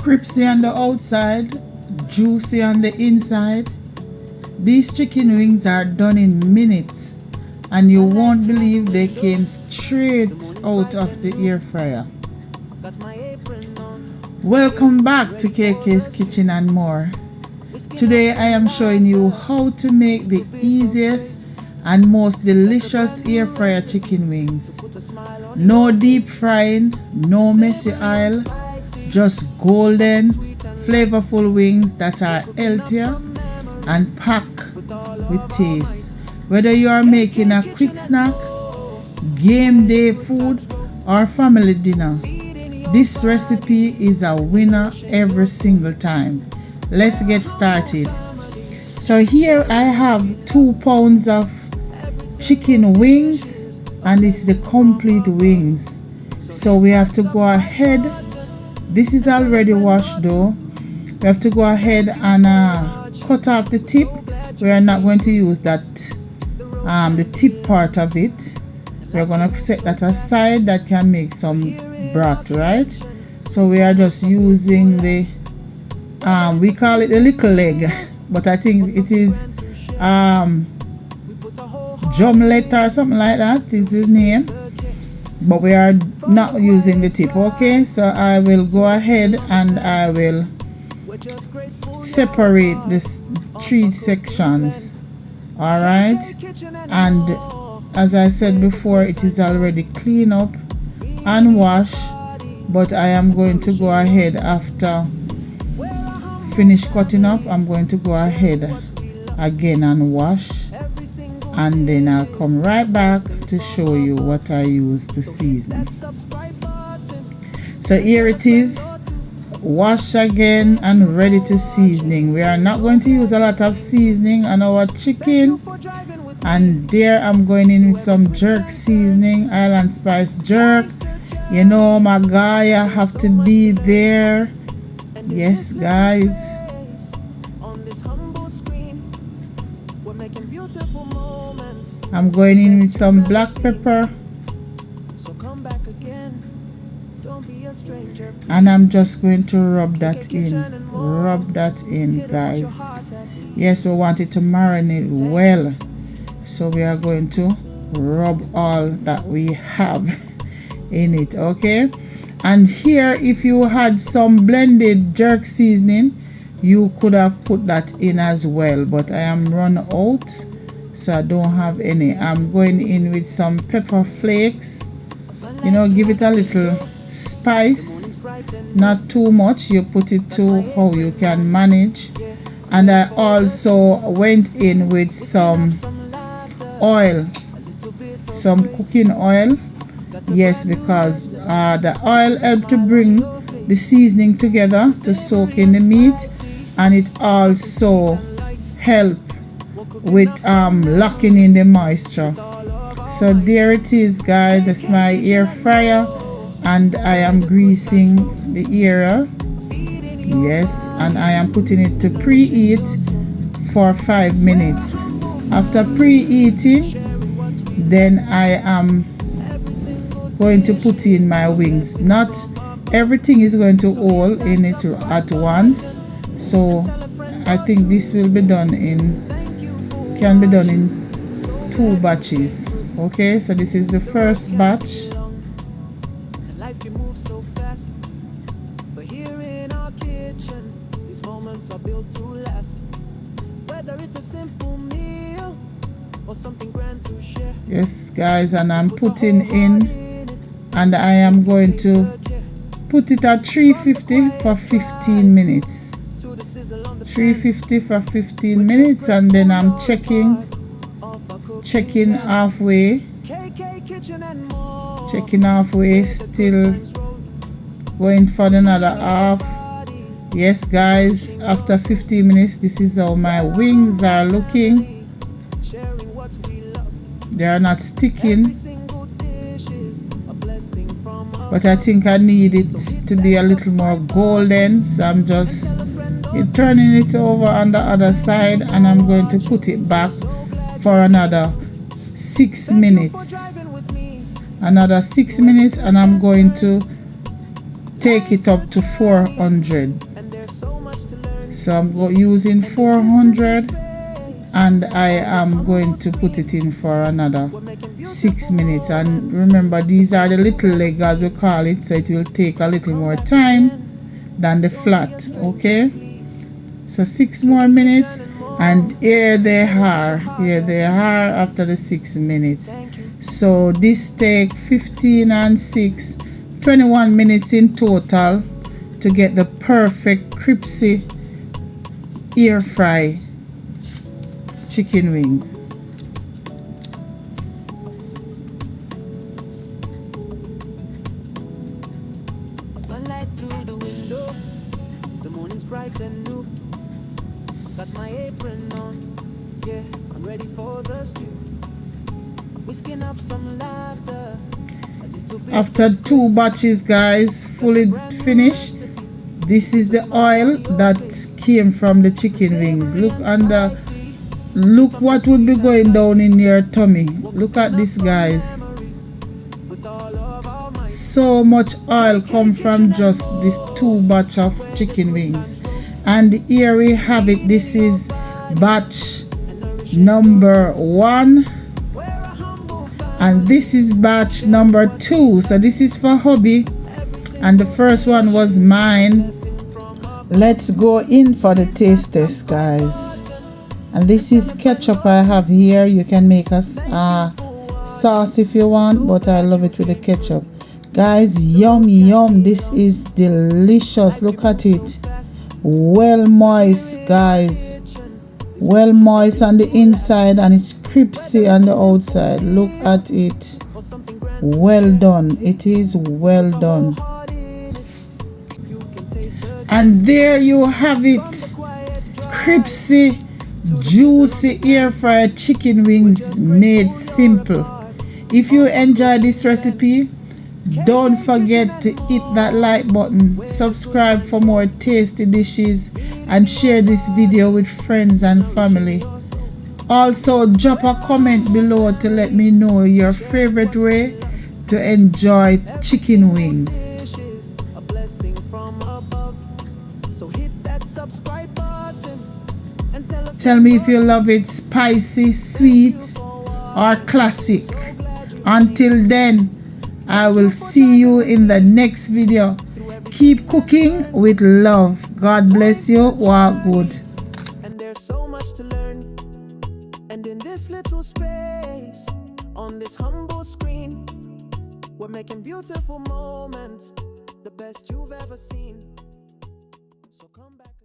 Crispy on the outside, juicy on the inside. These chicken wings are done in minutes, and you won't believe they came straight out of the air fryer. Welcome back to KK's Kitchen and More. Today I am showing you how to make the easiest and most delicious air fryer chicken wings. No deep frying, no messy oil, just golden, flavorful wings that are healthier and packed with taste. Whether you are making a quick snack, game day food, or family dinner, this recipe is a winner every single time. Let's get started. So here I have 2 pounds of chicken wings, and it's the complete wings. So we have to go ahead. This is already washed though. We have to go ahead and cut off the tip. We are not going to use that the tip part of it. We're going to set that aside. That can make some broth, right? So we are just using the we call it the little leg, but I think it is drumlet or something like that is the name, but we are not using the tip. Okay, so I will go ahead and I will separate this 3 sections. All right, and as I said before, it is already cleaned up and washed, but I am going to go ahead after finish cutting up. I'm going to go ahead again and wash, and then I'll come right back to show you what I use to season. So here it is, wash again and ready to seasoning. We are not going to use a lot of seasoning on our chicken, and there I'm going in with some jerk seasoning, island spice jerk. You know, my Goya have to be there. Yes guys, I'm going in with some black pepper, and I'm just going to rub that in, guys. Yes, we want it to marinate well, so we are going to rub all that we have in it. Okay, and here if you had some blended jerk seasoning, you could have put that in as well, but I am run out, so I don't have any. I'm going in with some pepper flakes, you know, give it a little spice, not too much. You put it to how you can manage. And I also went in with some oil, some cooking oil. Yes, because the oil helps to bring the seasoning together to soak in the meat, and it also helps with locking in the moisture. So there it is, guys. That's my air fryer, and I am greasing the area. Yes, and I am putting it to preheat for 5 minutes. After preheating, then I am going to put in my wings. Not everything is going to all in it at once, so I think this will be done in, can be done in 2 batches. Okay, so this is the first batch. Yes guys, and I'm putting in, and I am going to put it at 350 for 15 minutes. 350 for 15 minutes, and then I'm checking halfway, still going for another half. Yes guys, after 15 minutes, this is how my wings are looking. They are not sticking, but I think I need it to be a little more golden, so I'm just turning it over on the other side, and I'm going to put it back for another 6 minutes. And I'm going to take it up to 400. So I'm using 400, and I am going to put it in for another 6 minutes. And remember, these are the little leg, as we call it, so it will take a little more time than the flat. Okay, so 6 more minutes, and here they are after the 6 minutes. So this take 15 and 6, 21 minutes in total to get the perfect crispy air fry chicken wings. Sunlight through the window, the morning's bright and new. Got my apron on, yeah, I'm ready for the stew. Whisking up some laughter. After 2 batches, guys, fully finished. This is the oil that came from the chicken wings. Look what would be going down in your tummy. Look at this, guys. So much oil come from just this 2 batch of chicken wings. And here we have it. This is batch number 1, and this is batch number 2. So this is for hubby, and the first one was mine. Let's go in for the taste test, guys. And this is ketchup I have here. You can make a sauce if you want, but I love it with the ketchup. Guys, yum. This is delicious. Look at it. Well moist, guys. Well moist on the inside, and it's crispy on the outside. Look at it. Well done. It is well done. And there you have it. Crispy, juicy air fried chicken wings made simple. If you enjoy this recipe, don't forget to hit that like button, subscribe for more tasty dishes, and share this video with friends and family. Also, drop a comment below to let me know your favorite way to enjoy chicken wings. Tell me if you love it spicy, sweet, or classic. Until then, I will see you in the next video. Keep cooking with love. God bless you. Wow, good. And there's so much to learn. And in this little space, on this humble screen, we're making beautiful moments, the best you've ever seen. So come back.